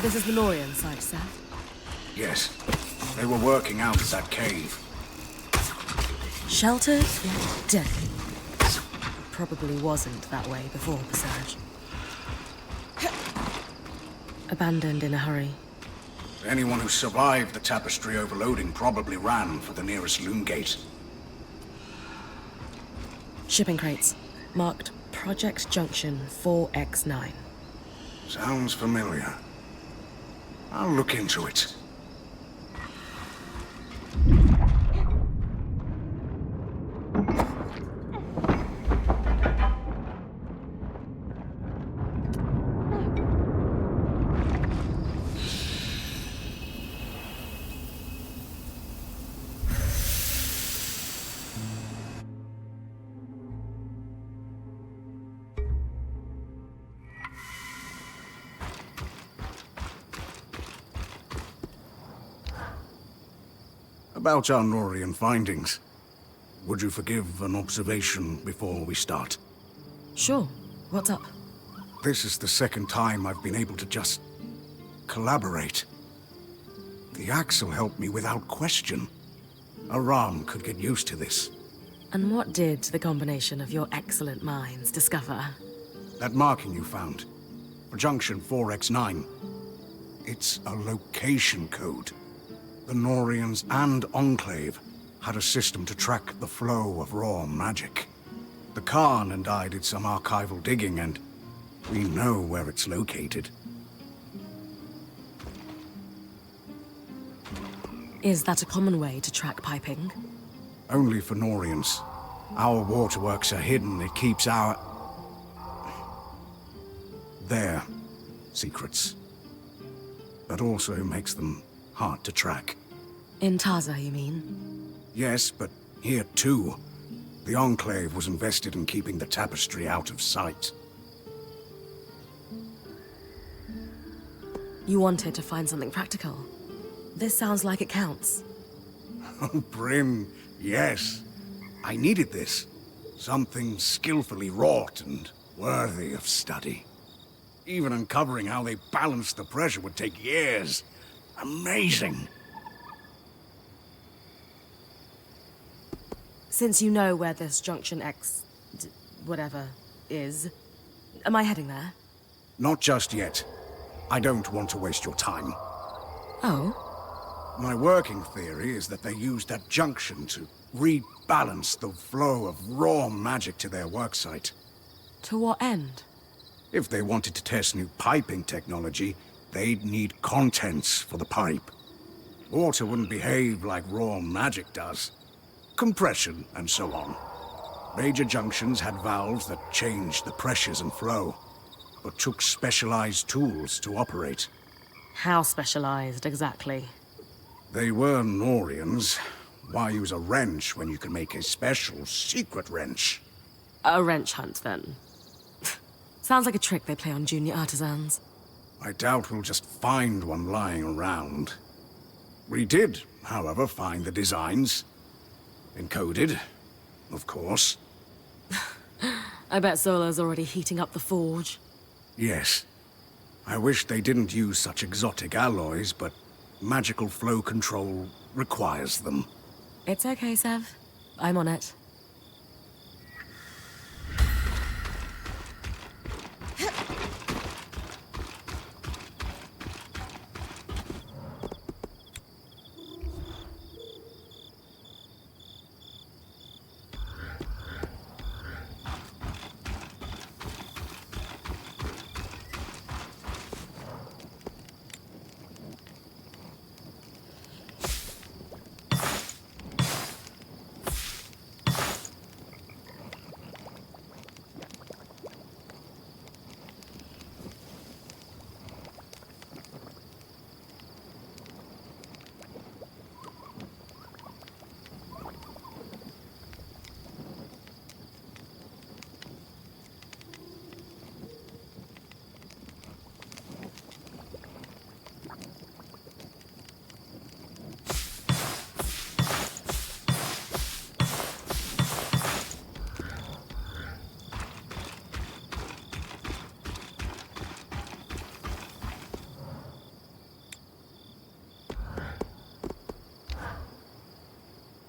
This is the Norian site, Seth? Yes. They were working out of that cave. Sheltered, yet deadly. Probably wasn't that way before the surge. Abandoned in a hurry. Anyone who survived the tapestry overloading probably ran for the nearest loom gate. Shipping crates. Marked Project Junction 4X9. Sounds familiar. I'll look into it. About our Norian findings, would you forgive an observation before we start? Sure. What's up? This is the second time I've been able to just collaborate. The Axle helped me without question. Aram could get used to this. And what did the combination of your excellent minds discover? That marking you found, for Junction 4X9, it's a location code. The Norians and Enclave had a system to track the flow of raw magic. The Khan and I did some archival digging, and we know where it's located. Is that a common way to track piping? Only for Norians. Our waterworks are hidden. It keeps their secrets. But also makes them hard to track. In Taza, you mean? Yes, but here too. The Enclave was invested in keeping the tapestry out of sight. You wanted to find something practical. This sounds like it counts. Oh, Bryn, yes. I needed this. Something skillfully wrought and worthy of study. Even uncovering how they balanced the pressure would take years. Amazing. Since you know where this Junction whatever is, am I heading there? Not just yet. I don't want to waste your time. Oh? My working theory is that they used that junction to rebalance the flow of raw magic to their worksite. To what end? If they wanted to test new piping technology, they'd need contents for the pipe. Water wouldn't behave like raw magic does. Compression and so on. Major junctions had valves that changed the pressures and flow, but took specialized tools to operate. How specialized, exactly? They were Norians. Why use a wrench when you can make a special secret wrench? A wrench hunt, then. Sounds like a trick they play on junior artisans. I doubt we'll just find one lying around. We did, however, find the designs. Encoded, of course. I bet Solo's already heating up the forge. Yes. I wish they didn't use such exotic alloys, but magical flow control requires them. It's okay, Sev. I'm on it.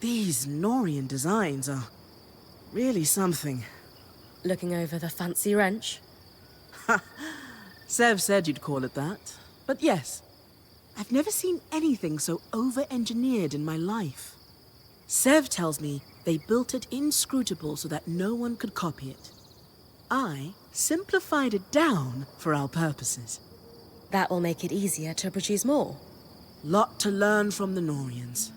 These Norian designs are really something. Looking over the fancy wrench? Sev said you'd call it that. But yes, I've never seen anything so over-engineered in my life. Sev tells me they built it inscrutable so that no one could copy it. I simplified it down for our purposes. That will make it easier to produce more. Lot to learn from the Norians.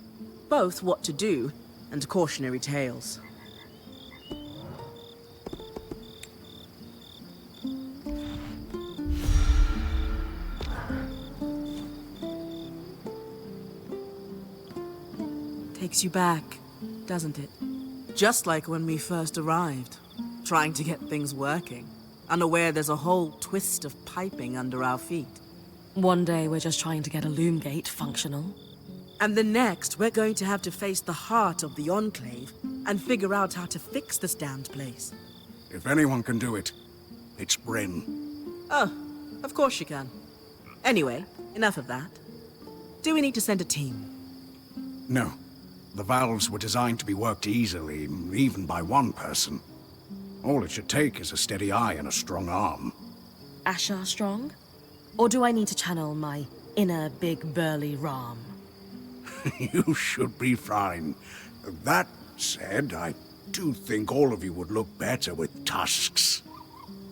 Both what to do and cautionary tales. Takes you back, doesn't it? Just like when we first arrived, trying to get things working, unaware there's a whole twist of piping under our feet. One day we're just trying to get a loom gate functional. And the next, we're going to have to face the heart of the Enclave and figure out how to fix this damned place. If anyone can do it, it's Bryn. Oh, of course you can. Anyway, enough of that. Do we need to send a team? No. The valves were designed to be worked easily, even by one person. All it should take is a steady eye and a strong arm. Ashar strong? Or do I need to channel my inner big burly Ram? You should be fine. That said, I do think all of you would look better with tusks.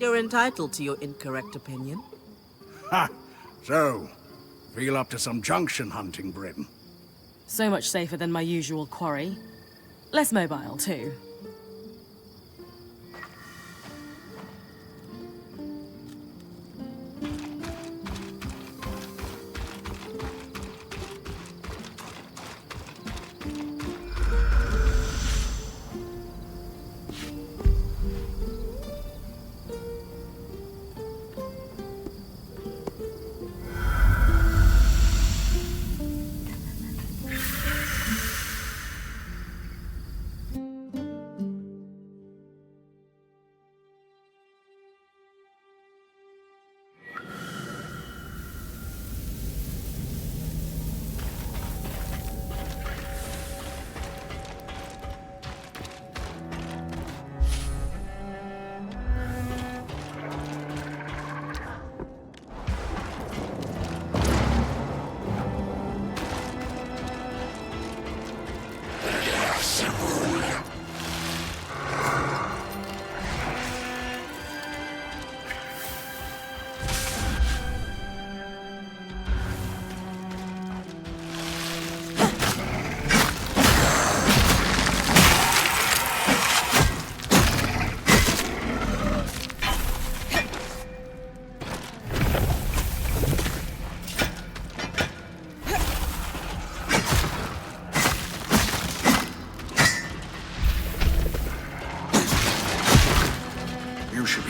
You're entitled to your incorrect opinion. Ha! So, feel up to some junction hunting, Bryn. So much safer than my usual quarry. Less mobile, too.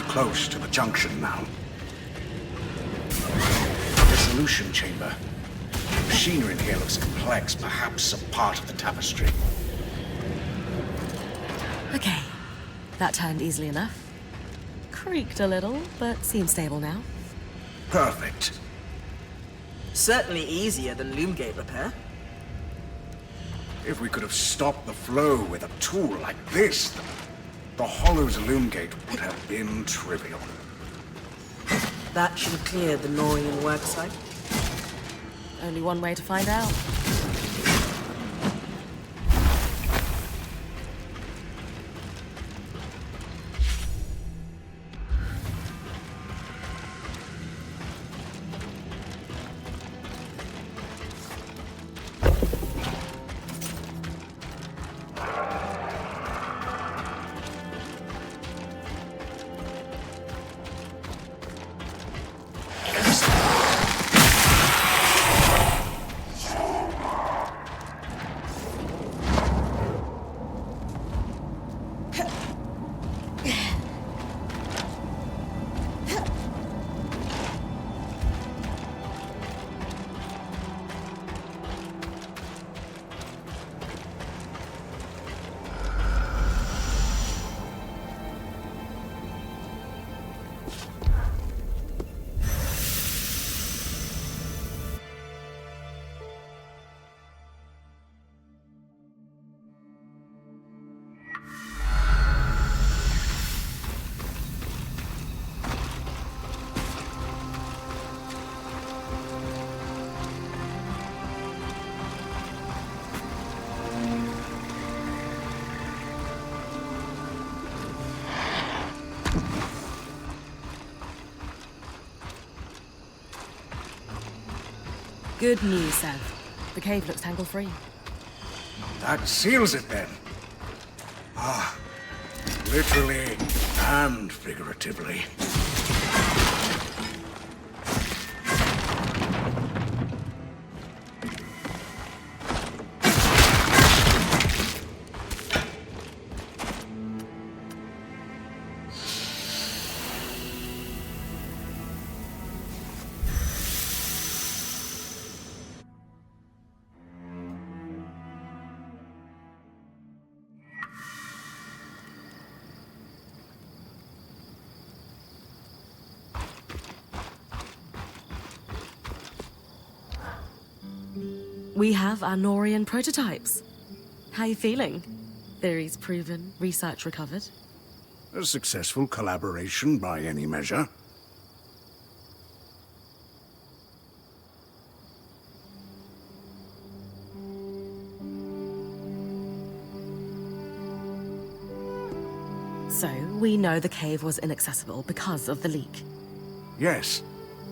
Close to the junction now. The solution chamber. The machinery in here looks complex, perhaps a part of the tapestry. Okay. That turned easily enough. Creaked a little, but seems stable now. Perfect. Certainly easier than Loomgate repair. If we could have stopped the flow with a tool like this, the Hollow's loom gate would have been trivial. That should have cleared the Norian worksite. Only one way to find out. Good news, Sev. The cave looks tangle-free. That seals it then. Ah, literally and figuratively. We have our Norian prototypes. How you feeling? Theories proven, research recovered. A successful collaboration by any measure. So, we know the cave was inaccessible because of the leak. Yes,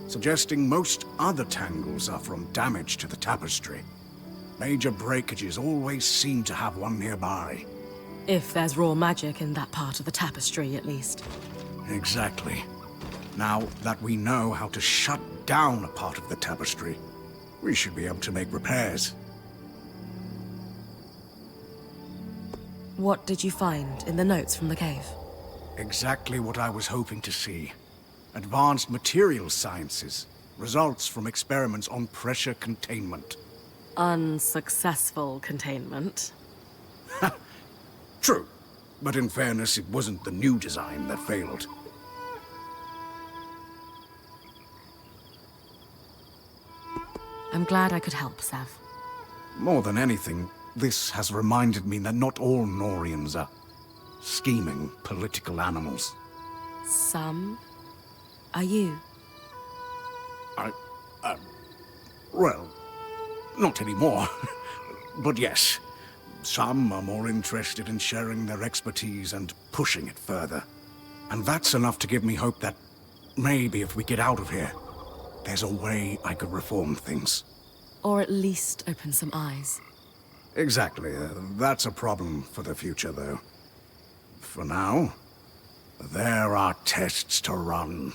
suggesting most other tangles are from damage to the tapestry. Major breakages always seem to have one nearby. If there's raw magic in that part of the tapestry, at least. Exactly. Now that we know how to shut down a part of the tapestry, we should be able to make repairs. What did you find in the notes from the cave? Exactly what I was hoping to see. Advanced materials sciences. Results from experiments on pressure containment. Unsuccessful containment. True. But in fairness, it wasn't the new design that failed. I'm glad I could help, Sev. More than anything, this has reminded me that not all Norians are scheming political animals. Some are you. Well, not anymore. But yes, some are more interested in sharing their expertise and pushing it further. And that's enough to give me hope that maybe if we get out of here, there's a way I could reform things. Or at least open some eyes. Exactly. That's a problem for the future, though. For now, there are tests to run.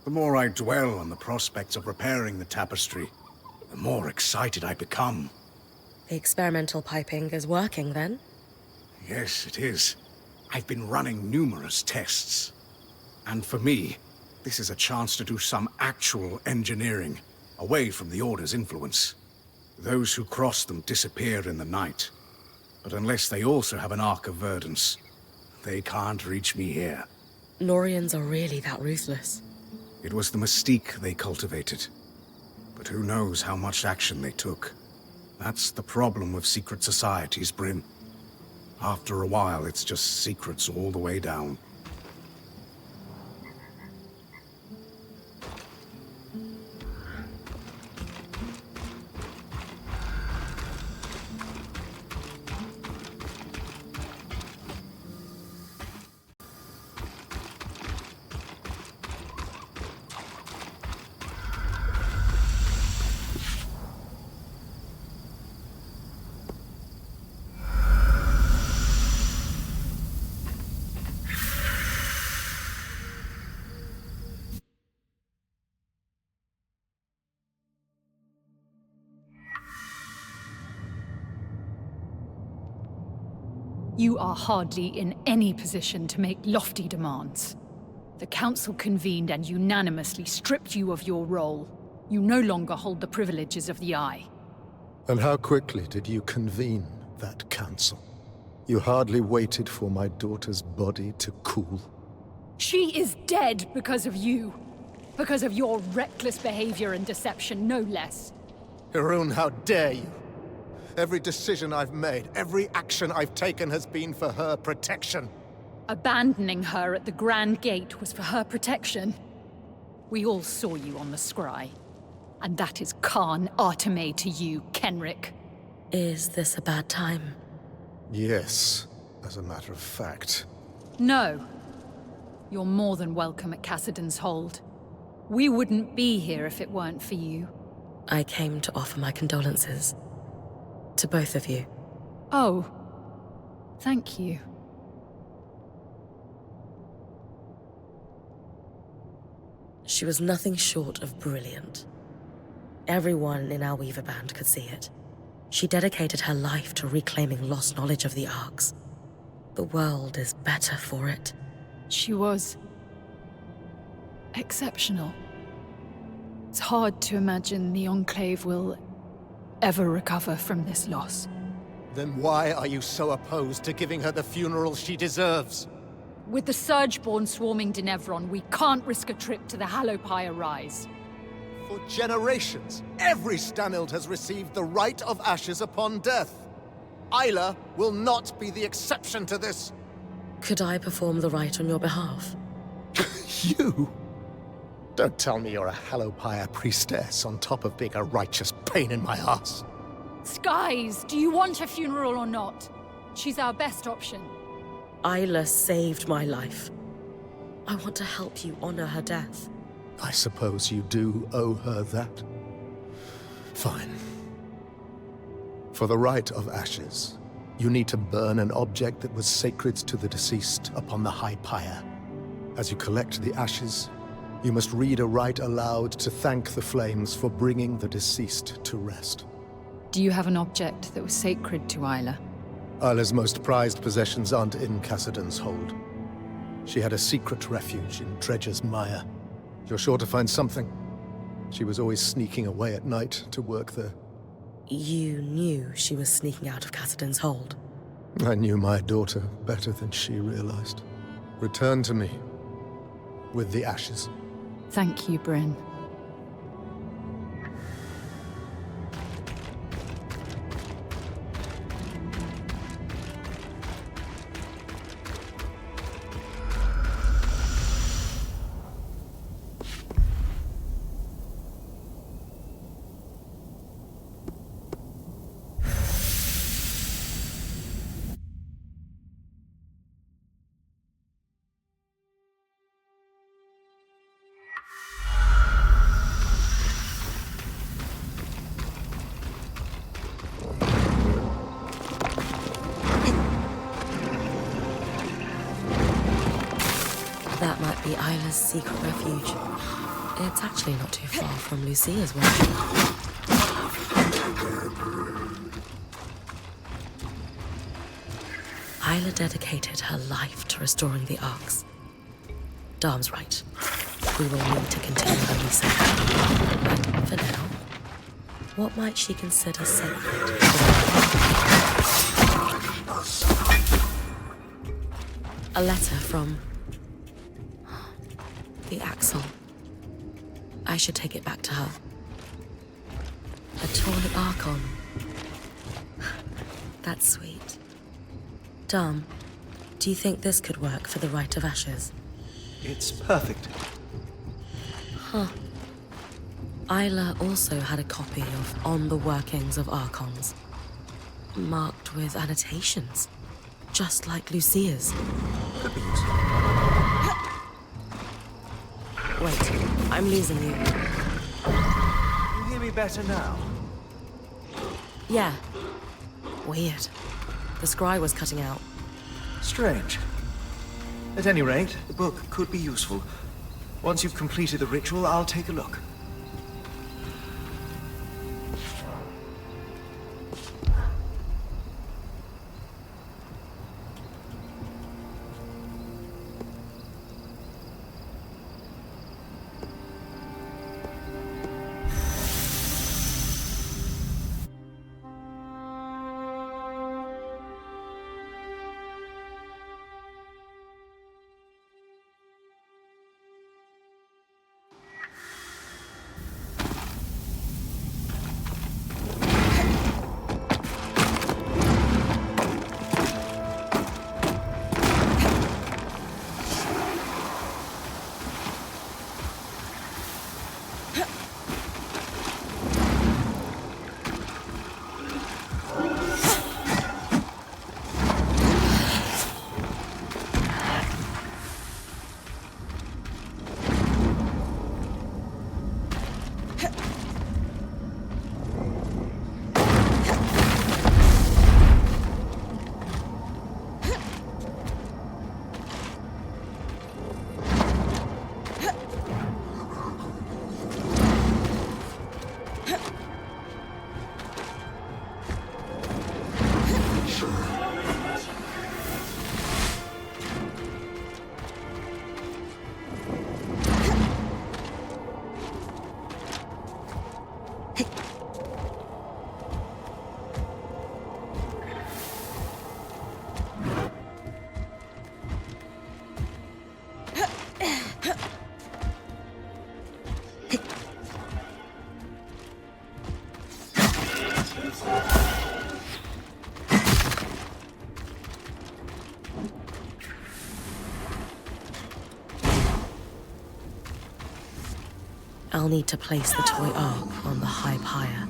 The more I dwell on the prospects of repairing the tapestry, the more excited I become. The experimental piping is working, then? Yes, it is. I've been running numerous tests. And for me, this is a chance to do some actual engineering, away from the Order's influence. Those who cross them disappear in the night. But unless they also have an Ark of Verdance, they can't reach me here. Norians are really that ruthless. It was the mystique they cultivated. But who knows how much action they took. That's the problem with secret societies, Bryn. After a while, it's just secrets all the way down. You are hardly in any position to make lofty demands. The Council convened and unanimously stripped you of your role. You no longer hold the privileges of the Eye. And how quickly did you convene that council? You hardly waited for my daughter's body to cool. She is dead because of you. Because of your reckless behavior and deception, no less. Harun, how dare you? Every decision I've made, every action I've taken has been for her protection. Abandoning her at the Grand Gate was for her protection. We all saw you on the scry. And that is Khan Arteme to you, Kenrick. Is this a bad time? Yes, as a matter of fact. No. You're more than welcome at Cassidon's Hold. We wouldn't be here if it weren't for you. I came to offer my condolences. To both of you. Oh. Thank you. She was nothing short of brilliant. Everyone in our Weaver band could see it. She dedicated her life to reclaiming lost knowledge of the Arks. The world is better for it. She was... exceptional. It's hard to imagine the Enclave will ever recover from this loss. Then why are you so opposed to giving her the funeral she deserves? With the Surgeborn swarming Denevron, we can't risk a trip to the Hallowpire Rise. For generations, every Stanild has received the rite of ashes upon death. Isla will not be the exception to this. Could I perform the rite on your behalf? You? Don't tell me you're a Hallowpire priestess on top of being a righteous pain in my ass. Skies, do you want a funeral or not? She's our best option. Isla saved my life. I want to help you honor her death. I suppose you do owe her that. Fine. For the rite of ashes, you need to burn an object that was sacred to the deceased upon the High Pyre. As you collect the ashes, you must read a rite aloud to thank the flames for bringing the deceased to rest. Do you have an object that was sacred to Isla? Isla's most prized possessions aren't in Cassidon's Hold. She had a secret refuge in Dredger's Mire. You're sure to find something. She was always sneaking away at night to work there. You knew she was sneaking out of Cassidon's Hold. I knew my daughter better than she realized. Return to me with the ashes. Thank you, Bryn. That might be Isla's secret refuge. It's actually not too far from Lucia's work. Isla dedicated her life to restoring the Arks. Darm's right. We will need to continue the research. But for now, what might she consider sacred? A letter from... the Axel. I should take it back to her. A Tawny Archon. That's sweet. Darm, do you think this could work for the Rite of Ashes? It's perfect. Huh. Isla also had a copy of On the Workings of Archons. Marked with annotations. Just like Lucia's. Could be useful. Wait, I'm losing you. You hear me better now? Yeah. Weird. The scry was cutting out. Strange. At any rate, the book could be useful. Once you've completed the ritual, I'll take a look. I'll need to place the toy ark on the high pyre.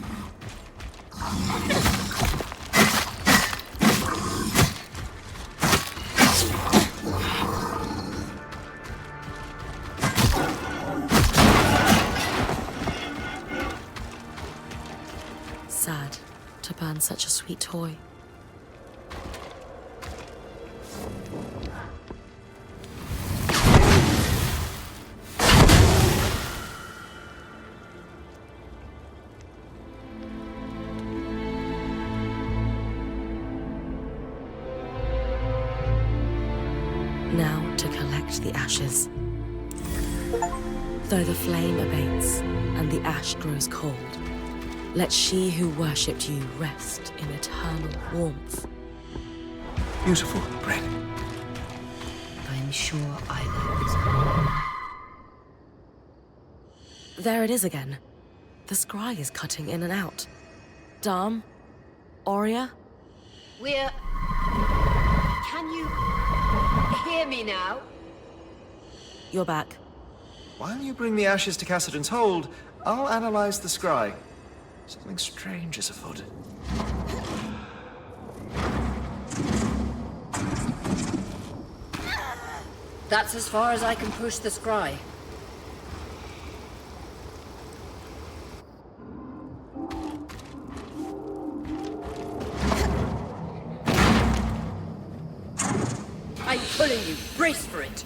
Sad to burn such a sweet toy. Now to collect the ashes. Though the flame abates and the ash grows cold, let she who worshipped you rest in eternal warmth. Beautiful, Bryn. I'm sure I There it is again. The scry is cutting in and out. Dam? Aurea? We're... Can you... hear me now? You're back. While you bring the ashes to Cassidon's hold, I'll analyze the scry. Something strange is afoot. That's as far as I can push the scry. I'm pulling you. Brace for it.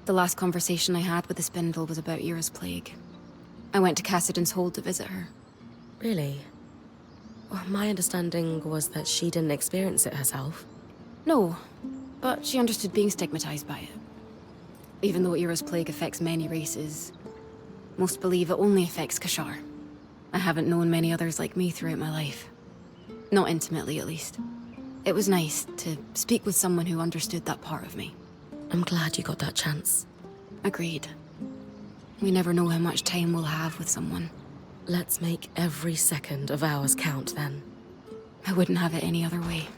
The last conversation I had with the Spindle was about Ira's plague. I went to Cassidon's Hold to visit her. Really? Well, my understanding was that she didn't experience it herself. No, but she understood being stigmatized by it. Even though Ira's plague affects many races, most believe it only affects Kashar. I haven't known many others like me throughout my life. Not intimately, at least. It was nice to speak with someone who understood that part of me. I'm glad you got that chance. Agreed. We never know how much time we'll have with someone. Let's make every second of ours count, then. I wouldn't have it any other way.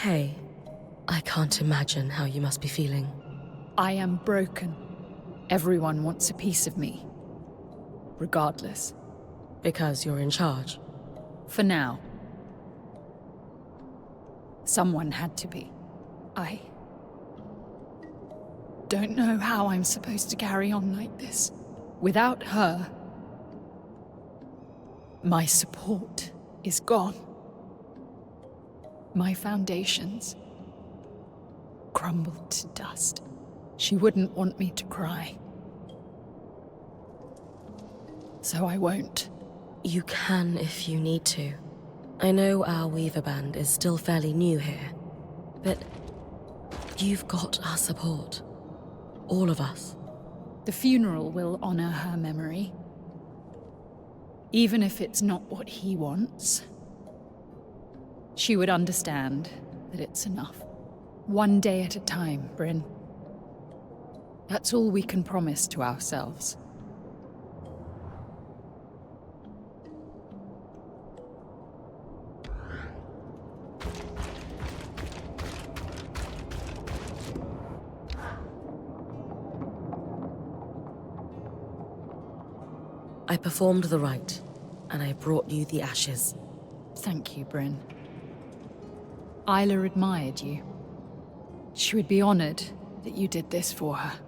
Hey, I can't imagine how you must be feeling. I am broken. Everyone wants a piece of me. Regardless. Because you're in charge. For now. Someone had to be. I don't know how I'm supposed to carry on like this. Without her, my support is gone. My foundations crumbled to dust. She wouldn't want me to cry. So I won't. You can if you need to. I know our Weaver Band is still fairly new here, but you've got our support. All of us. The funeral will honor her memory. Even if it's not what he wants, she would understand that it's enough. One day at a time, Bryn. That's all we can promise to ourselves. I performed the rite, and I brought you the ashes. Thank you, Bryn. Isla admired you. She would be honored that you did this for her.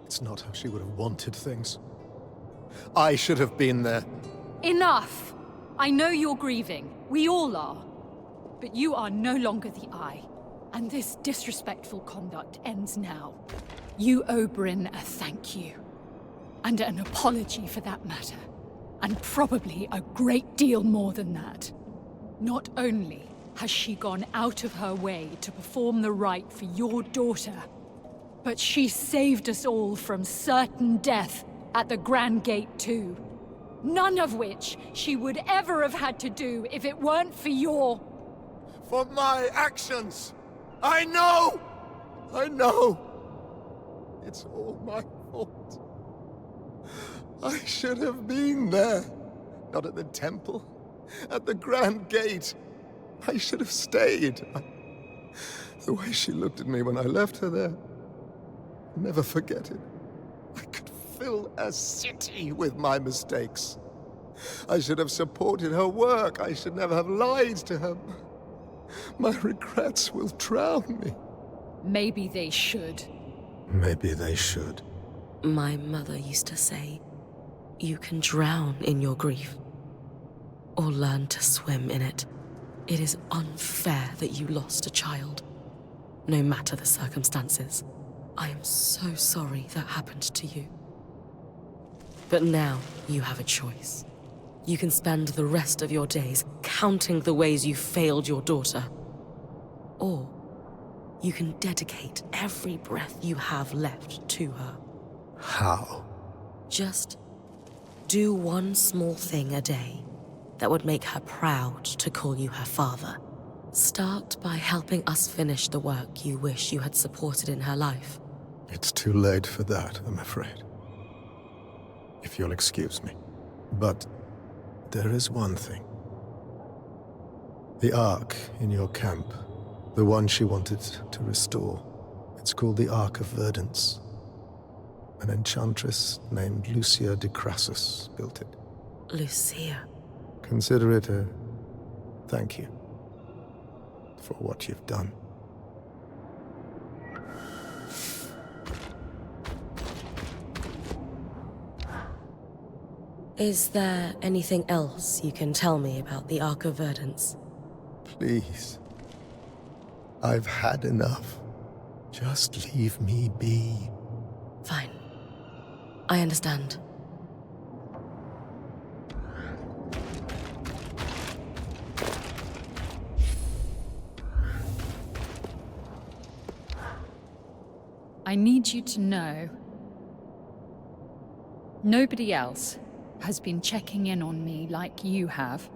It's not how she would have wanted things. I should have been there. Enough! I know you're grieving. We all are. But you are no longer the Eye, and this disrespectful conduct ends now. You owe Bryn a thank you. And an apology for that matter. And probably a great deal more than that. Not only has she gone out of her way to perform the rite for your daughter, but she saved us all from certain death at the Grand Gate too. None of which she would ever have had to do if it weren't for your... For my actions! I know! I know! It's all my fault. I should have been there. Not at the temple. At the Grand Gate. I should have stayed. The way she looked at me when I left her there. I'll never forget it. I could fill a city with my mistakes. I should have supported her work. I should never have lied to her. My regrets will drown me. Maybe they should. Maybe they should. My mother used to say, you can drown in your grief, or learn to swim in it. It is unfair that you lost a child, no matter the circumstances. I am so sorry that happened to you. But now you have a choice. You can spend the rest of your days counting the ways you failed your daughter, or you can dedicate every breath you have left to her. How? Just do one small thing a day that would make her proud to call you her father. Start by helping us finish the work you wish you had supported in her life. It's too late for that, I'm afraid. If you'll excuse me. But there is one thing. The Ark in your camp, the one she wanted to restore, it's called the Ark of Verdance. An enchantress named Lucia de Crassus built it. Lucia. Consider it a thank you for what you've done. Is there anything else you can tell me about the Ark of Verdance? Please. I've had enough. Just leave me be. Fine. I understand. I need you to know, nobody else has been checking in on me like you have.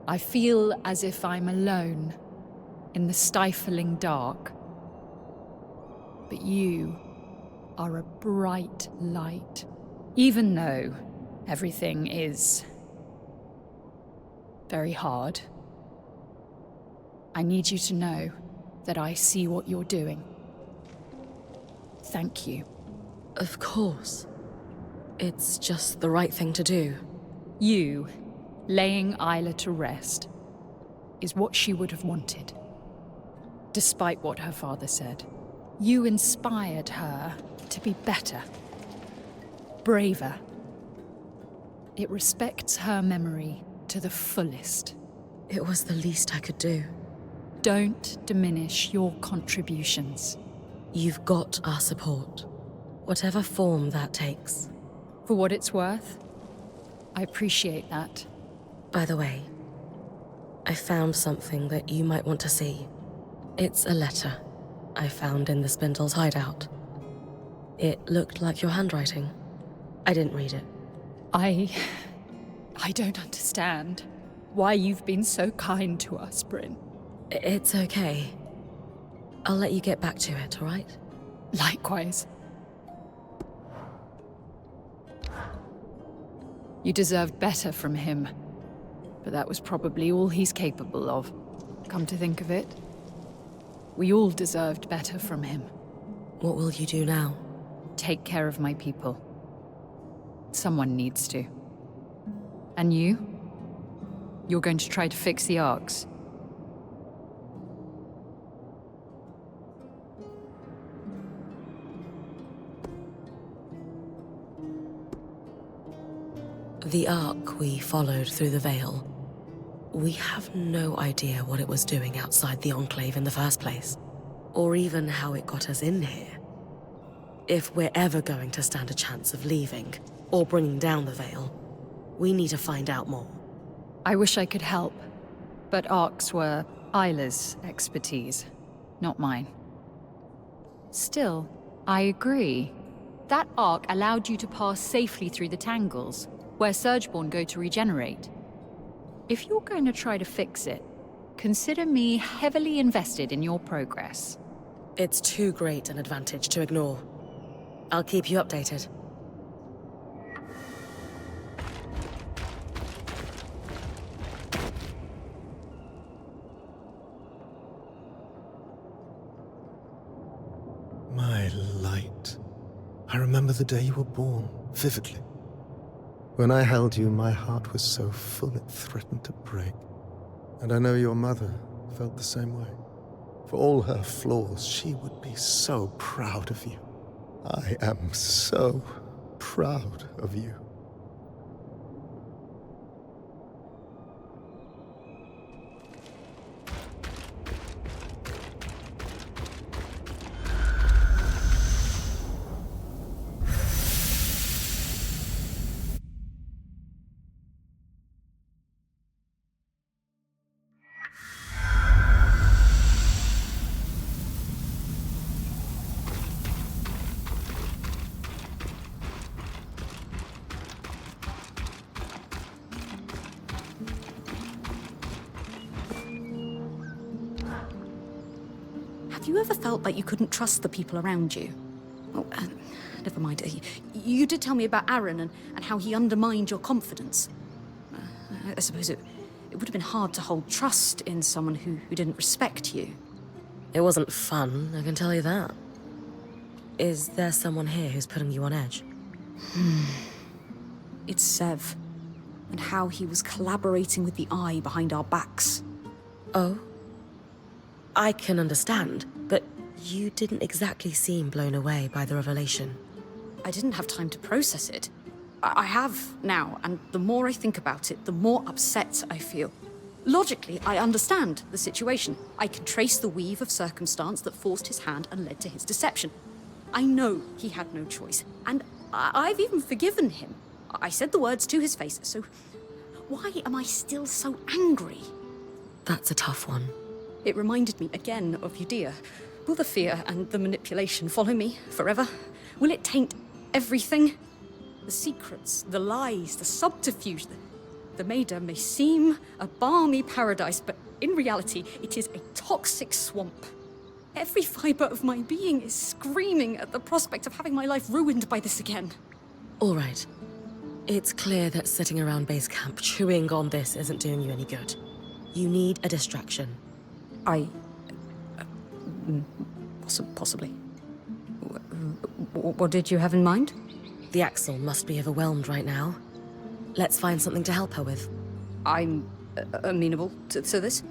I feel as if I'm alone in the stifling dark. But you are a bright light. Even though everything is very hard, I need you to know that I see what you're doing. Thank you. Of course. It's just the right thing to do. You laying Isla to rest is what she would have wanted, despite what her father said. You inspired her to be better, braver. It respects her memory to the fullest. It was the least I could do. Don't diminish your contributions. You've got our support, whatever form that takes. For what it's worth, I appreciate that. By the way, I found something that you might want to see. It's a letter I found in the Spindle's hideout. It looked like your handwriting. I didn't read it. I don't understand why you've been so kind to us, Bryn. It's okay. I'll let you get back to it, all right? Likewise. You deserved better from him, but that was probably all he's capable of. Come to think of it, we all deserved better from him. What will you do now? Take care of my people. Someone needs to. And you? You're going to try to fix the arcs. The Ark we followed through the Veil. We have no idea what it was doing outside the Enclave in the first place, or even how it got us in here. If we're ever going to stand a chance of leaving, or bringing down the Veil, we need to find out more. I wish I could help, but arcs were Isla's expertise, not mine. Still, I agree. That arc allowed you to pass safely through the tangles, where Surgeborn go to regenerate. If you're going to try to fix it, consider me heavily invested in your progress. It's too great an advantage to ignore. I'll keep you updated. My light. I remember the day you were born, vividly. When I held you, my heart was so full it threatened to break. And I know your mother felt the same way. For all her flaws, she would be so proud of you. I am so proud of you. Have you ever felt like you couldn't trust the people around you? Oh, never mind. You did tell me about Aaron and how he undermined your confidence. I suppose it would have been hard to hold trust in someone who didn't respect you. It wasn't fun, I can tell you that. Is there someone here who's putting you on edge? It's Sev, and how he was collaborating with the Eye behind our backs. Oh? I can understand, but you didn't exactly seem blown away by the revelation. I didn't have time to process it. I have now, and the more I think about it, the more upset I feel. Logically, I understand the situation. I can trace the weave of circumstance that forced his hand and led to his deception. I know he had no choice, and I've even forgiven him. I said the words to his face, so why am I still so angry? That's a tough one. It reminded me again of Udea. Will the fear and the manipulation follow me forever? Will it taint everything? The secrets, the lies, the subterfuge. The Maida may seem a balmy paradise, but in reality, it is a toxic swamp. Every fiber of my being is screaming at the prospect of having my life ruined by this again. All right. It's clear that sitting around base camp chewing on this isn't doing you any good. You need a distraction. Possibly. What did you have in mind? The Axel must be overwhelmed right now. Let's find something to help her with. I'm amenable to this.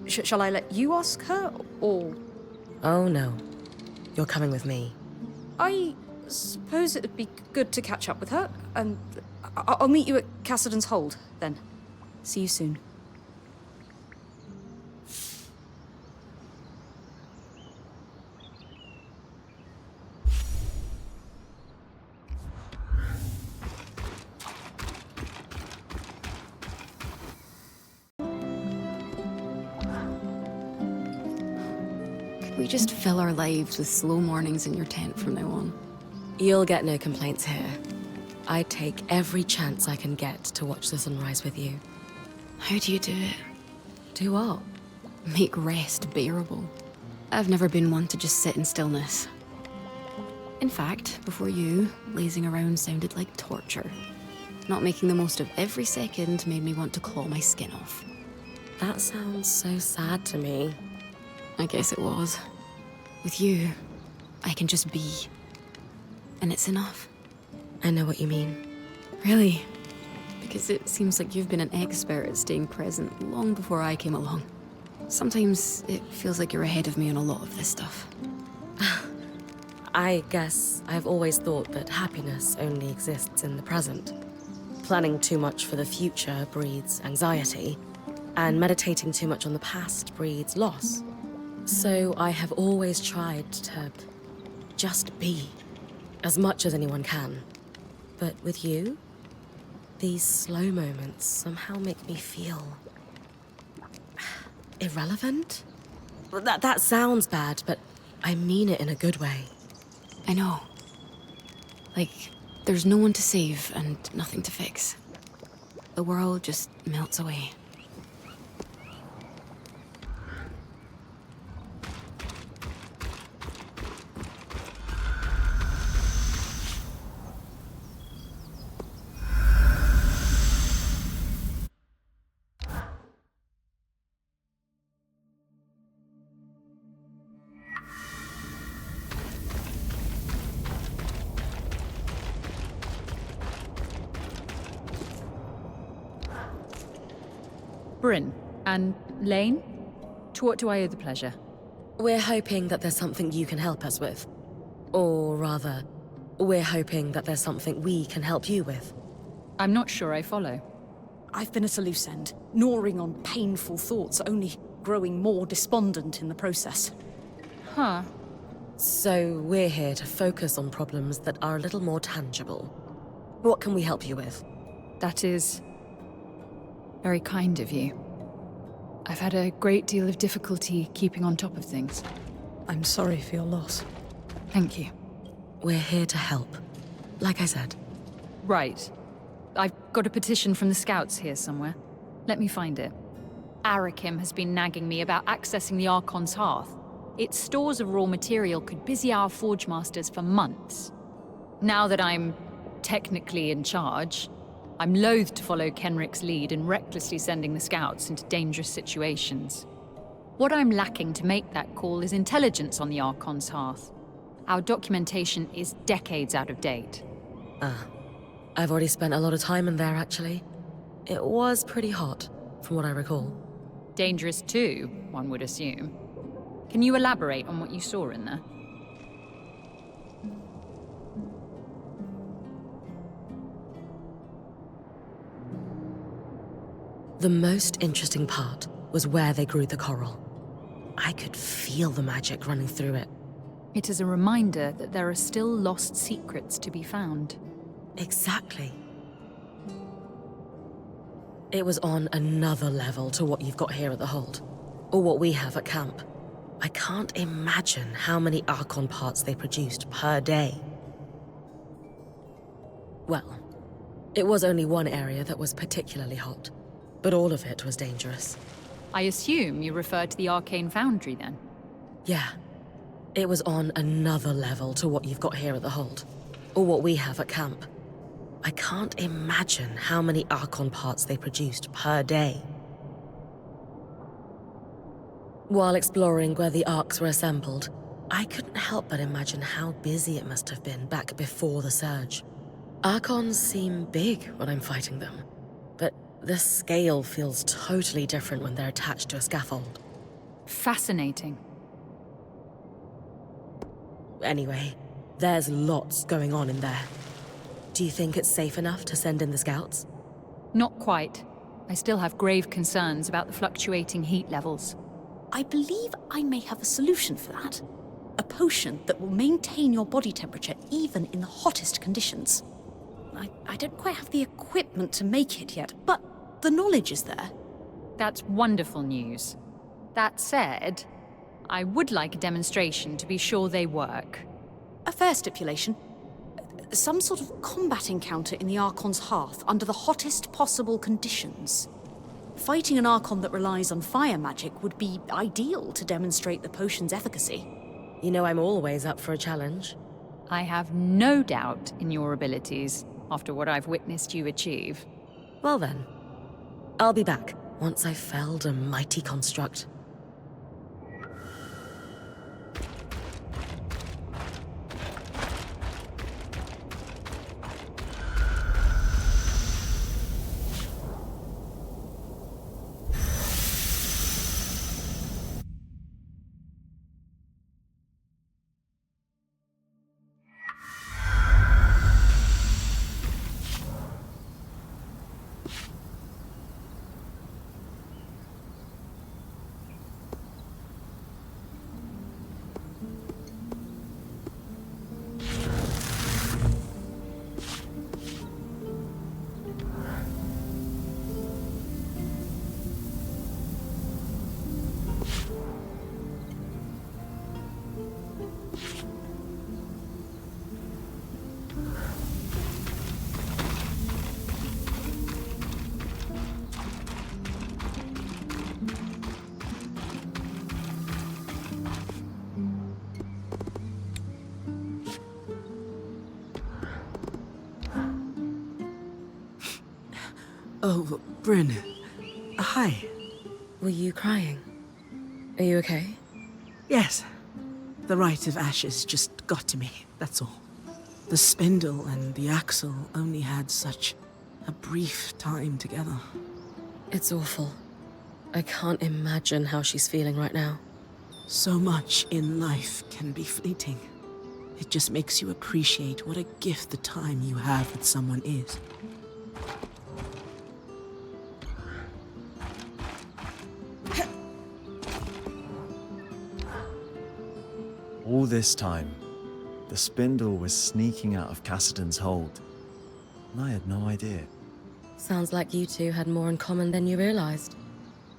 Shall I let you ask her, or...? Oh, no. You're coming with me. I suppose it'd be good to catch up with her, and I'll meet you at Cassidan's Hold, then. See you soon. we just fill our lives with slow mornings in your tent from now on? You'll get no complaints here. I take every chance I can get to watch the sunrise with you. How do you do it? Do what? Make rest bearable. I've never been one to just sit in stillness. In fact, before you, lazing around sounded like torture. Not making the most of every second made me want to claw my skin off. That sounds so sad to me. I guess it was. With you, I can just be. And it's enough. I know what you mean. Really? Because it seems like you've been an expert at staying present long before I came along. Sometimes it feels like you're ahead of me on a lot of this stuff. I guess I've always thought that happiness only exists in the present. Planning too much for the future breeds anxiety, and meditating too much on the past breeds loss. So I have always tried to just be, as much as anyone can. But with you, these slow moments somehow make me feel irrelevant? That sounds bad, but I mean it in a good way. I know. Like, there's no one to save and nothing to fix. The world just melts away. Bryn and Lane, to what do I owe the pleasure? We're hoping that there's something you can help us with. Or rather, we're hoping that there's something we can help you with. I'm not sure I follow. I've been at a loose end, gnawing on painful thoughts, only growing more despondent in the process. Huh. So we're here to focus on problems that are a little more tangible. What can we help you with? That is very kind of you. I've had a great deal of difficulty keeping on top of things. I'm sorry for your loss. Thank you. We're here to help. Like I said. Right. I've got a petition from the scouts here somewhere. Let me find it. Arakim has been nagging me about accessing the Archon's hearth. Its stores of raw material could busy our forge masters for months. Now that I'm technically in charge, I'm loath to follow Kenrick's lead in recklessly sending the scouts into dangerous situations. What I'm lacking to make that call is intelligence on the Archon's hearth. Our documentation is decades out of date. I've already spent a lot of time in there, actually. It was pretty hot, from what I recall. Dangerous too, one would assume. Can you elaborate on what you saw in there? The most interesting part was where they grew the coral. I could feel the magic running through it. It is a reminder that there are still lost secrets to be found. Exactly. It was on another level to what you've got here at the Hold, or what we have at camp. I can't imagine how many Archon parts they produced per day. Well, it was only one area that was particularly hot, but all of it was dangerous. I assume you refer to the Arcane Foundry, then? Yeah. It was on another level to what you've got here at the Hold, or what we have at camp. I can't imagine how many Archon parts they produced per day. While exploring where the Arcs were assembled, I couldn't help but imagine how busy it must have been back before the Surge. Archons seem big when I'm fighting them, but the scale feels totally different when they're attached to a scaffold. Fascinating. Anyway, there's lots going on in there. Do you think it's safe enough to send in the scouts? Not quite. I still have grave concerns about the fluctuating heat levels. I believe I may have a solution for that. A potion that will maintain your body temperature even in the hottest conditions. I don't quite have the equipment to make it yet, but the knowledge is there. That's wonderful news. That said, I would like a demonstration to be sure they work. A fair stipulation. Some sort of combat encounter in the Archon's hearth under the hottest possible conditions. Fighting an Archon that relies on fire magic would be ideal to demonstrate the potion's efficacy. You know I'm always up for a challenge. I have no doubt in your abilities, after what I've witnessed you achieve. Well then, I'll be back once I've felled a mighty construct. Oh, Bryn. Hi. Were you crying? Are you okay? Yes. The rite of ashes just got to me, that's all. The spindle and the axle only had such a brief time together. It's awful. I can't imagine how she's feeling right now. So much in life can be fleeting. It just makes you appreciate what a gift the time you have with someone is. All this time, the spindle was sneaking out of Cassidon's hold. And I had no idea. Sounds like you two had more in common than you realized.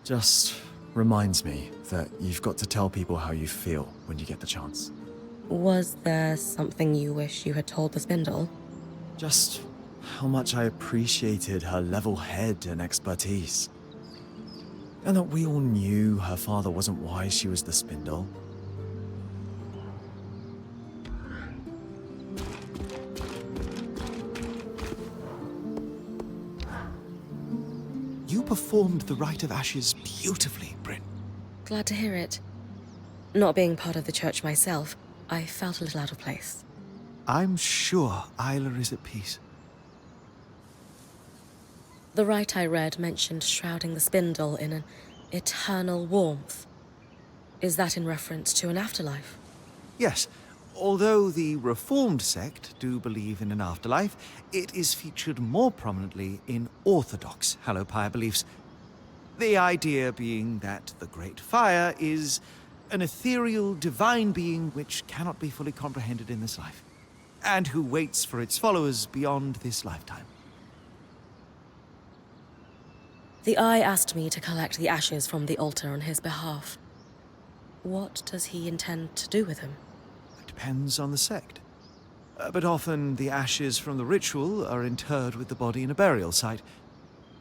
Just reminds me that you've got to tell people how you feel when you get the chance. Was there something you wish you had told the spindle? Just how much I appreciated her level head and expertise. And that we all knew her father wasn't why she was the spindle. You performed the Rite of Ashes beautifully, Bryn. Glad to hear it. Not being part of the church myself, I felt a little out of place. I'm sure Isla is at peace. The rite I read mentioned shrouding the spindle in an eternal warmth. Is that in reference to an afterlife? Yes, although the Reformed sect do believe in an afterlife, it is featured more prominently in Orthodox Hallowpire beliefs. The idea being that the Great Fire is an ethereal, divine being which cannot be fully comprehended in this life, and who waits for its followers beyond this lifetime. The Eye asked me to collect the ashes from the altar on his behalf. What does he intend to do with them? It depends on the sect. But often the ashes from the ritual are interred with the body in a burial site.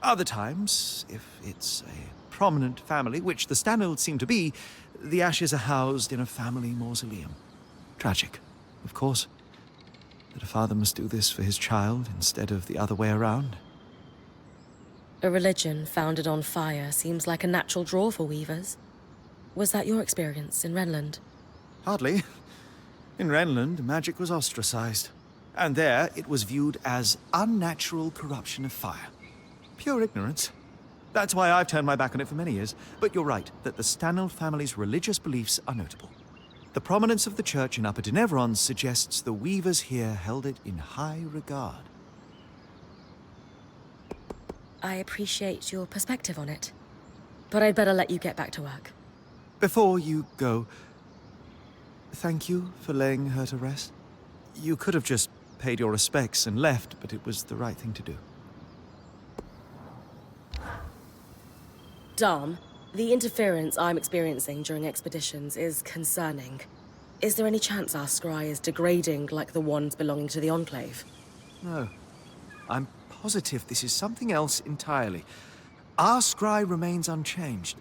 Other times, if it's a prominent family, which the Stanolds seem to be, the ashes are housed in a family mausoleum. Tragic, of course, that a father must do this for his child instead of the other way around. A religion founded on fire seems like a natural draw for weavers. Was that your experience in Renland? Hardly. In Renland, magic was ostracized. And there, it was viewed as unnatural corruption of fire. Pure ignorance. That's why I've turned my back on it for many years. But you're right, that the Stanold family's religious beliefs are notable. The prominence of the church in Upper Denevron suggests the weavers here held it in high regard. I appreciate your perspective on it, but I'd better let you get back to work. Before you go, thank you for laying her to rest. You could have just paid your respects and left, but it was the right thing to do. Dom, The interference I'm experiencing during expeditions is concerning. Is there any chance our scry is degrading like the ones belonging to the Enclave? No. I'm positive this is something else entirely. Our scry remains unchanged.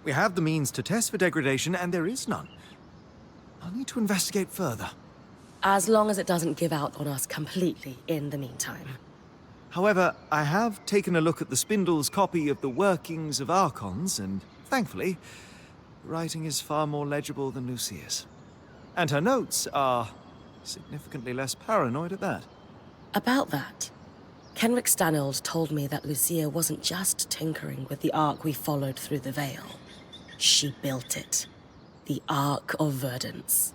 We have the means to test for degradation, and there is none. I'll need to investigate further. As long as it doesn't give out on us completely in the meantime. However, I have taken a look at the Spindle's copy of the workings of Archons, and thankfully, the writing is far more legible than Lucia's. And her notes are significantly less paranoid at that. About that, Kenrick Stanold told me that Lucia wasn't just tinkering with the Ark we followed through the Veil. She built it. The Ark of Verdance.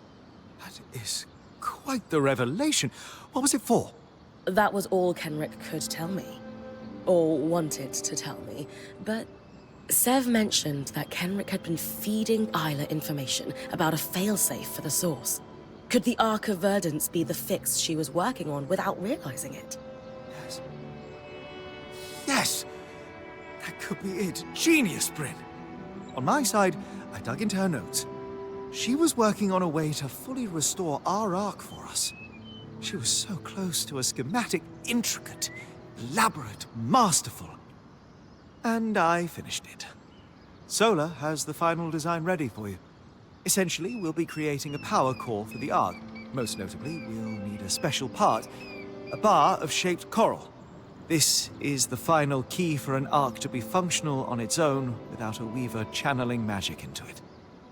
That is quite the revelation. What was it for? That was all Kenrick could tell me. Or wanted to tell me. But Sev mentioned that Kenrick had been feeding Isla information about a failsafe for the Source. Could the Ark of Verdance be the fix she was working on without realizing it? Yes. Yes! That could be it. Genius, Bryn! On my side, I dug into her notes. She was working on a way to fully restore our Ark for us. She was so close to a schematic, intricate, elaborate, masterful. And I finished it. Solar has the final design ready for you. Essentially, we'll be creating a power core for the Ark. Most notably, we'll need a special part, a bar of shaped coral. This is the final key for an Ark to be functional on its own without a Weaver channeling magic into it.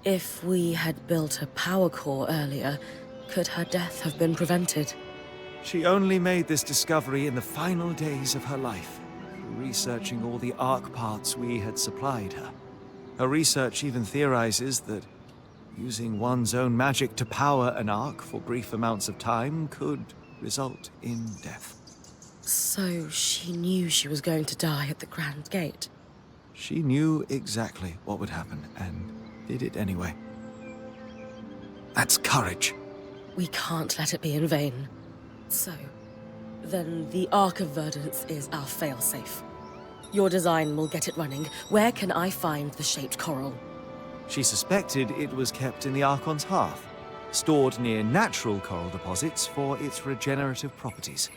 If we had built a power core earlier, could her death have been prevented? She only made this discovery in the final days of her life, researching all the Ark parts we had supplied her. Her research even theorizes that using one's own magic to power an Ark for brief amounts of time could result in death. So she knew she was going to die at the Grand Gate? She knew exactly what would happen, and did it anyway. That's courage. We can't let it be in vain. So, then the Ark of Verdance is our failsafe. Your design will get it running. Where can I find the shaped coral? She suspected it was kept in the Archon's hearth, stored near natural coral deposits for its regenerative properties.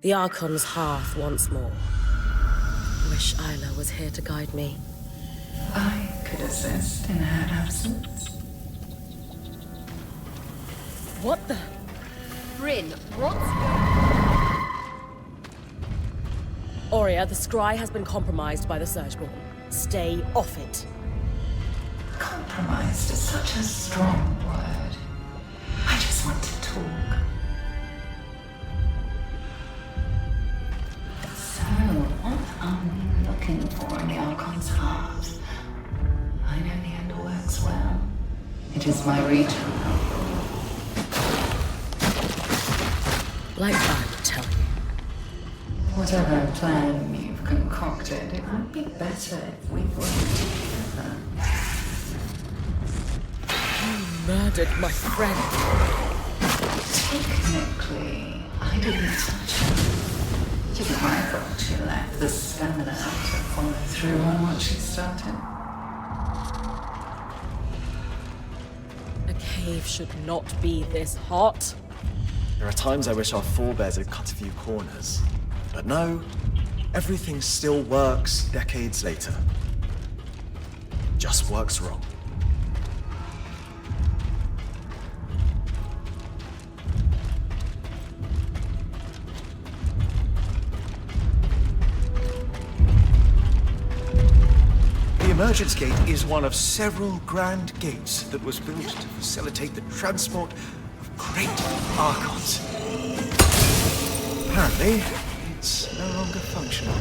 The Archon's hearth once more. Wish Isla was here to guide me. I could assist in her absence. What the? Bryn, what's... Aurea, the scry has been compromised by the Surgeborn. Stay off it. Compromised is such a strong word. I just want to talk. So, what are we looking for in the Archon's heart? I know the Ender works well. It is my region. Like I would tell you. Whatever plan you've concocted, it might be better if we worked together. You murdered my friend. Technically, I didn't touch her. It isn't my fault she lacked the stamina to follow through on what she started. A cave should not be this hot. There are times I wish our forebears had cut a few corners. But no, everything still works decades later. Just works wrong. The Emergence Gate is one of several grand gates that was built to facilitate the transport of great Archons. Apparently, it's no longer functional.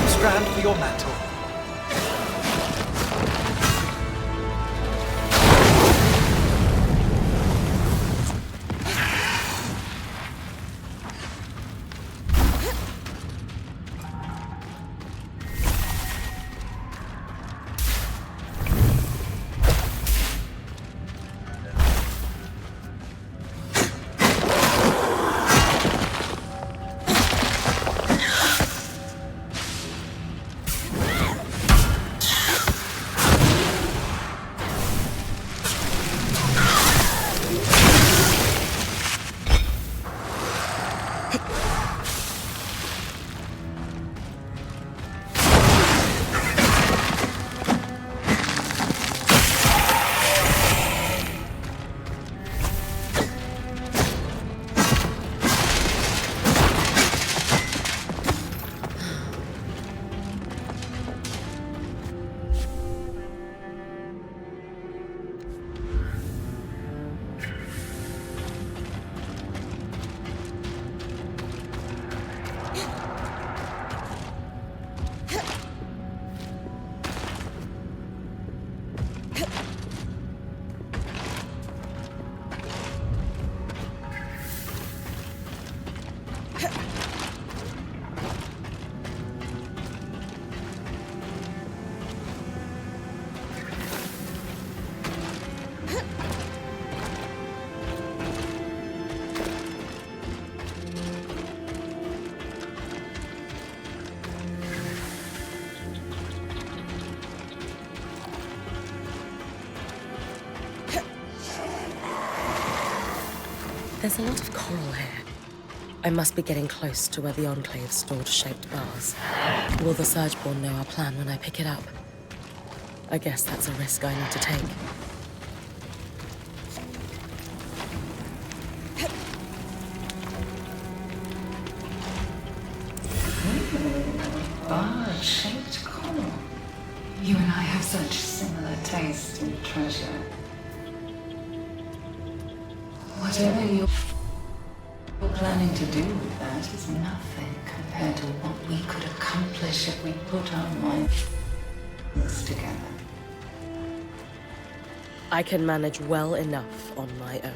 Strand for your mantle. There's a lot of coral here. I must be getting close to where the Enclave stored shaped bars. Will the Surgeborn know our plan when I pick it up? I guess that's a risk I need to take. Bar-shaped coral. You and I have such similar taste in treasure. Whatever you're planning to do with that is nothing compared to what we could accomplish if we put our minds together. I can manage well enough on my own.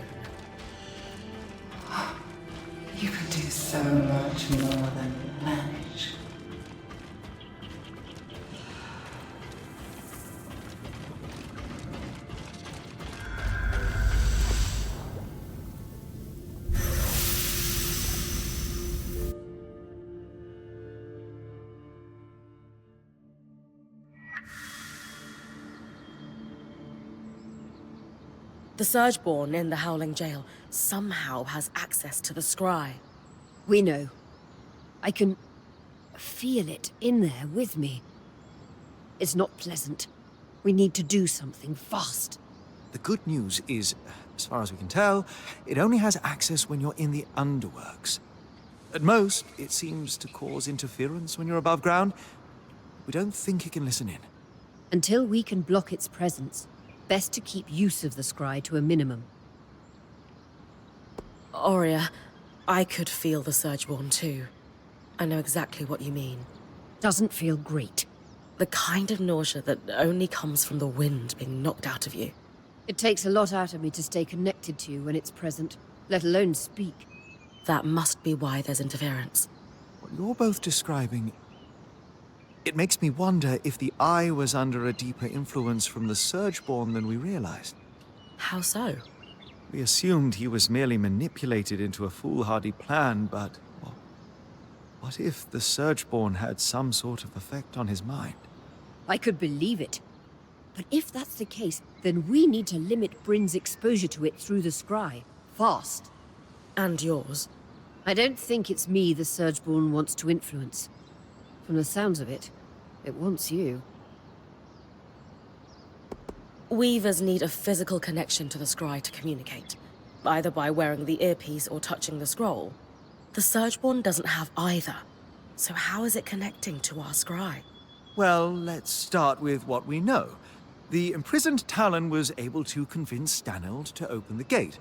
You can do so much more than manage. The Surgeborn in the Howling Jail somehow has access to the scry. We know. I can feel it in there with me. It's not pleasant. We need to do something fast. The good news is, as far as we can tell, it only has access when you're in the underworks. At most, it seems to cause interference when you're above ground. We don't think it can listen in. Until we can block its presence, best to keep use of the scry to a minimum. Aurea, I could feel the Surgeborn too. I know exactly what you mean. Doesn't feel great. The kind of nausea that only comes from the wind being knocked out of you. It takes a lot out of me to stay connected to you when it's present, let alone speak. That must be why there's interference. What you're both describing, it makes me wonder if the Eye was under a deeper influence from the Surgeborn than we realized. How so? We assumed he was merely manipulated into a foolhardy plan, but what if the Surgeborn had some sort of effect on his mind? I could believe it. But if that's the case, then we need to limit Bryn's exposure to it through the scry. Fast. And yours. I don't think it's me the Surgeborn wants to influence. From the sounds of it, it wants you. Weavers need a physical connection to the scry to communicate, either by wearing the earpiece or touching the scroll. The Surgeborn doesn't have either, so how is it connecting to our scry? Well, let's start with what we know. The imprisoned Talon was able to convince Stanild to open the gate,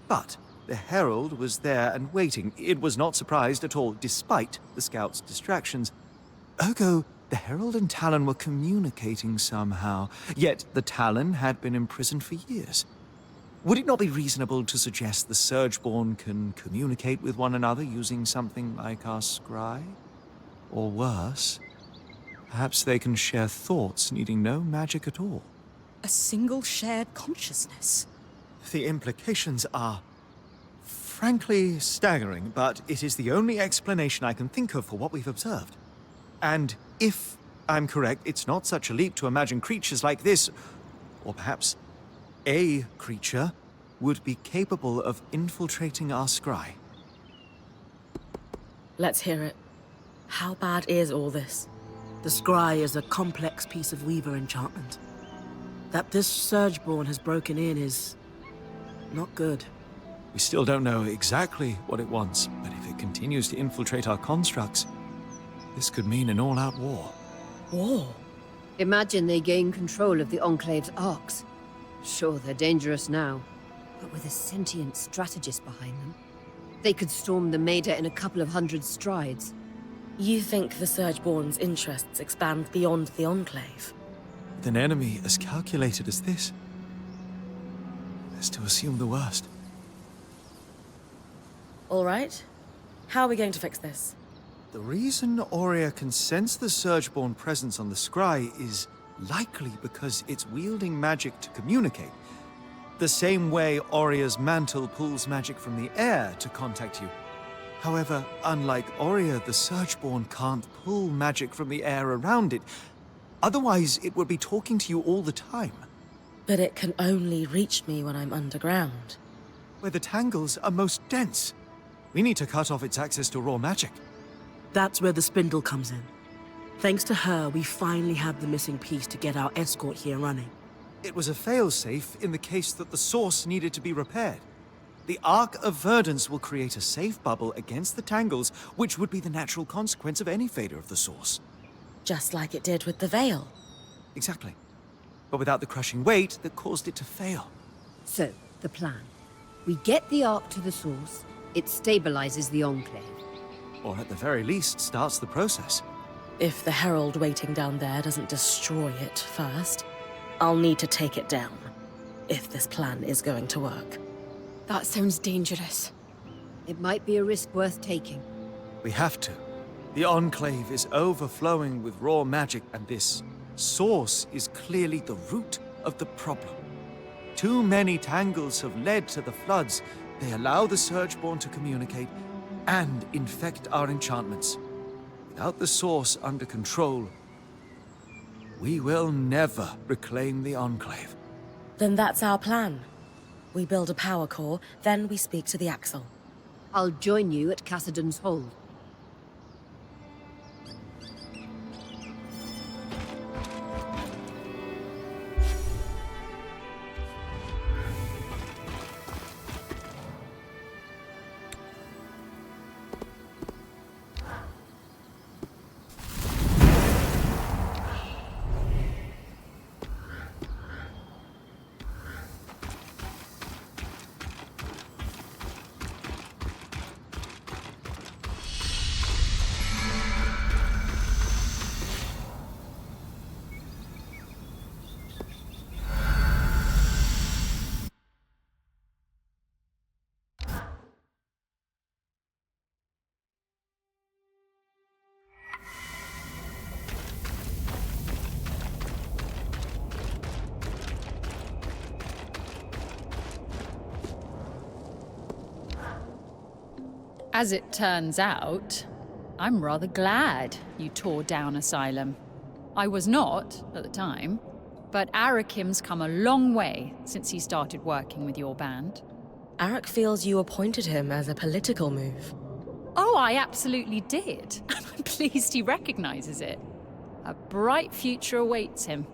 but the Herald was there and waiting. It was not surprised at all, despite the Scout's distractions. Ergo, the Herald and Talon were communicating somehow, yet the Talon had been imprisoned for years. Would it not be reasonable to suggest the Surgeborn can communicate with one another using something like our scry? Or worse, perhaps they can share thoughts needing no magic at all. A single shared consciousness. The implications are frankly staggering, but it is the only explanation I can think of for what we've observed. And if I'm correct, it's not such a leap to imagine creatures like this, or perhaps a creature, would be capable of infiltrating our scry. Let's hear it. How bad is all this? The scry is a complex piece of Weaver enchantment. That this Surgeborn has broken in is not good. We still don't know exactly what it wants, but if it continues to infiltrate our constructs, this could mean an all-out war. War? Imagine they gain control of the Enclave's arcs. Sure, they're dangerous now, but with a sentient strategist behind them, they could storm the Maida in a couple of hundred strides. You think the Surgeborn's interests expand beyond the Enclave? With an enemy as calculated as this, best to assume the worst. All right. How are we going to fix this? The reason Aurea can sense the Surgeborn presence on the scry is likely because it's wielding magic to communicate. The same way Aurea's mantle pulls magic from the air to contact you. However, unlike Aurea, the Surgeborn can't pull magic from the air around it. Otherwise, it would be talking to you all the time. But it can only reach me when I'm underground. where the tangles are most dense. We need to cut off its access to raw magic. That's where the spindle comes in. Thanks to her, we finally have the missing piece to get our escort here running. It was a failsafe in the case that the source needed to be repaired. The Ark of Verdance will create a safe bubble against the tangles, which would be the natural consequence of any failure of the source. Just like it did with the Veil. Exactly. But without the crushing weight that caused it to fail. So, the plan. We get the Ark to the source, it stabilizes the Enclave. Or at the very least, starts the process. If the Herald waiting down there doesn't destroy it first, I'll need to take it down, if this plan is going to work. That sounds dangerous. It might be a risk worth taking. We have to. The Enclave is overflowing with raw magic, and this source is clearly the root of the problem. Too many tangles have led to the floods. They allow the Surgeborn to communicate and infect our enchantments. Without the source under control, we will never reclaim the Enclave. Then that's our plan. We build a power core, then we speak to the Axle. I'll join you at Cassidon's Hold. As it turns out, I'm rather glad you tore down Asylum. I was not, at the time, but Arakim's come a long way since he started working with your band. Arak feels you appointed him as a political move. Oh, I absolutely did. And I'm pleased he recognizes it. A bright future awaits him.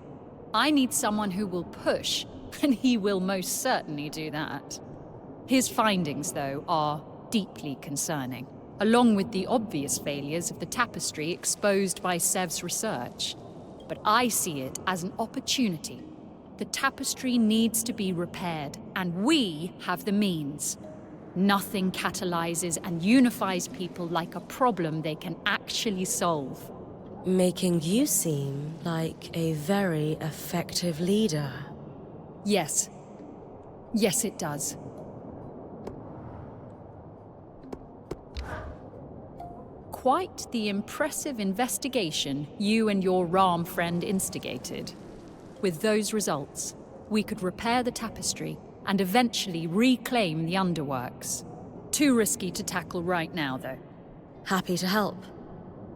I need someone who will push, and he will most certainly do that. His findings, though, are deeply concerning, along with the obvious failures of the tapestry exposed by Sev's research. But I see it as an opportunity. The tapestry needs to be repaired, and we have the means. Nothing catalyzes and unifies people like a problem they can actually solve. Making you seem like a very effective leader. Yes. Yes, it does. Quite the impressive investigation you and your Ram friend instigated. With those results, we could repair the tapestry and eventually reclaim the underworks. Too risky to tackle right now, though. Happy to help.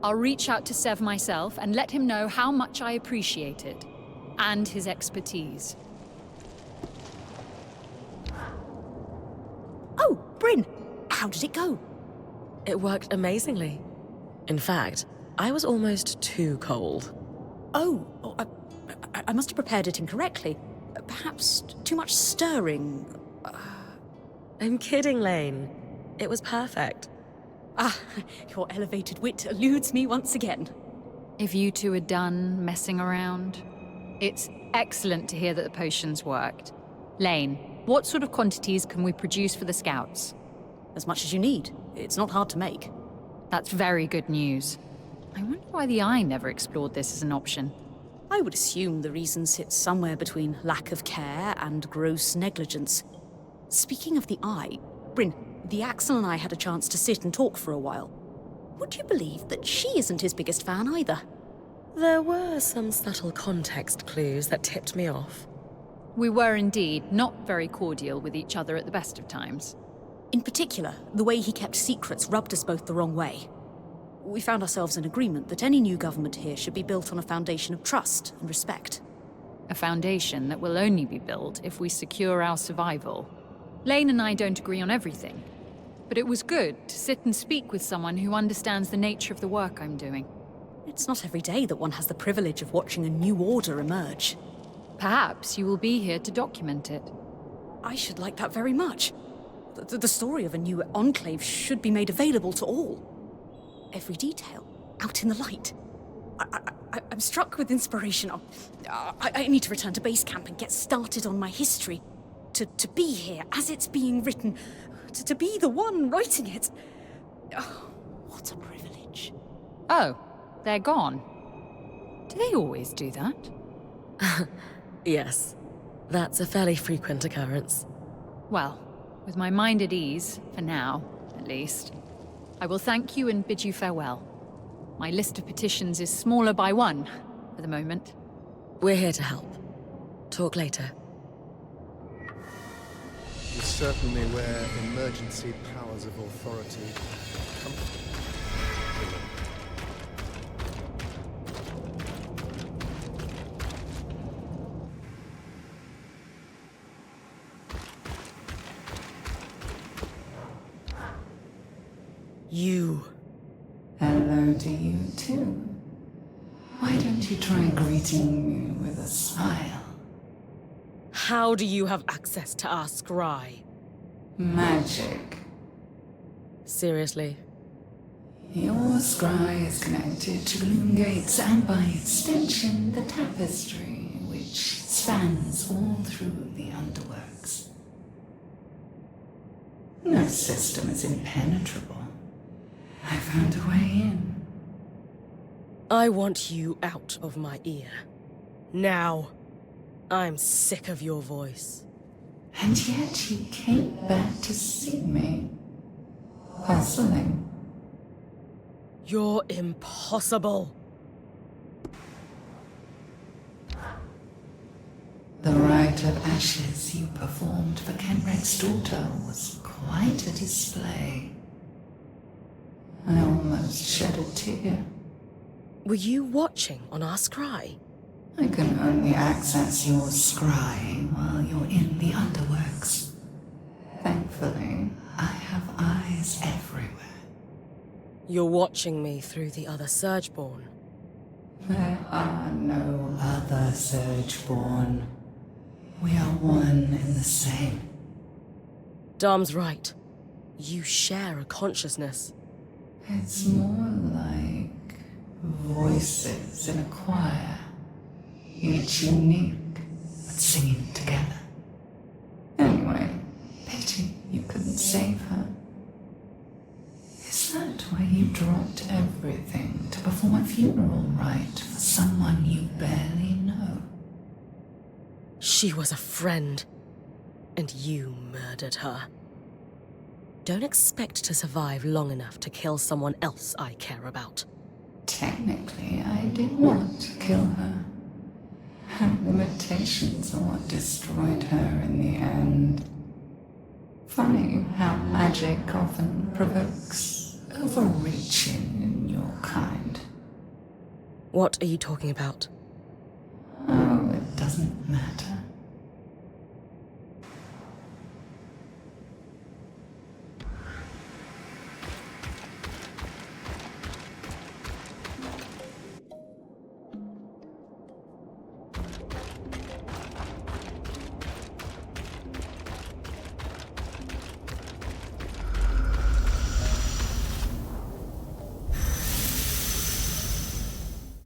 I'll reach out to Sev myself and let him know how much I appreciate it, and his expertise. Oh, Bryn! How did it go? It worked amazingly. In fact, I was almost too cold. Oh, I must have prepared it incorrectly. Perhaps too much stirring. I'm kidding, Lane. It was perfect. Your elevated wit eludes me once again. If you two are done messing around, it's excellent to hear that the potions worked. Lane, what sort of quantities can we produce for the scouts? As much as you need. It's not hard to make. That's very good news. I wonder why the Eye never explored this as an option. I would assume the reason sits somewhere between lack of care and gross negligence. Speaking of the Eye, Bryn, the Axel and I had a chance to sit and talk for a while. Would you believe that she isn't his biggest fan either? There were some subtle context clues that tipped me off. We were indeed not very cordial with each other at the best of times. In particular, the way he kept secrets rubbed us both the wrong way. We found ourselves in agreement that any new government here should be built on a foundation of trust and respect. A foundation that will only be built if we secure our survival. Lane and I don't agree on everything, but it was good to sit and speak with someone who understands the nature of the work I'm doing. It's not every day that one has the privilege of watching a new order emerge. Perhaps you will be here to document it. I should like that very much. The story of a new enclave should be made available to all. Every detail, out in the light. I'm struck with inspiration. I need to return to base camp and get started on my history. To be here as it's being written. To be the one writing it. Oh, what a privilege. Oh, they're gone. Do they always do that? Yes, that's a fairly frequent occurrence. Well, with my mind at ease, for now, at least, I will thank you and bid you farewell. My list of petitions is smaller by one, for the moment. We're here to help. Talk later. Is certainly where emergency powers of authority come from. You. Hello to you too. Why don't you try greeting me with a smile? How do you have access to our scry? Magic. Seriously? Your scry is connected to Gloom Gates and by extension the tapestry which spans all through the underworks. No system is impenetrable. I found a way in. I want you out of my ear. Now. I'm sick of your voice. And yet you came back to see me. Puzzling. You're impossible. The rite of ashes you performed for Kenrick's daughter was quite a display. I almost shed a tear. Were you watching on our scry? I can only access your scrying while you're in the underworks. Thankfully, I have eyes everywhere. You're watching me through the other Surgeborn. There are no other Surgeborn. We are one and the same. Dom's right. You share a consciousness. It's more like voices in a choir. Each unique, but singing together. Anyway, pity you couldn't save her. Is that why you dropped everything to perform a funeral rite for someone you barely know? She was a friend, and you murdered her. Don't expect to survive long enough to kill someone else I care about. Technically, I did not kill her. Her limitations are what destroyed her in the end. Funny how magic often provokes overreaching in your kind. What are you talking about? Oh, it doesn't matter.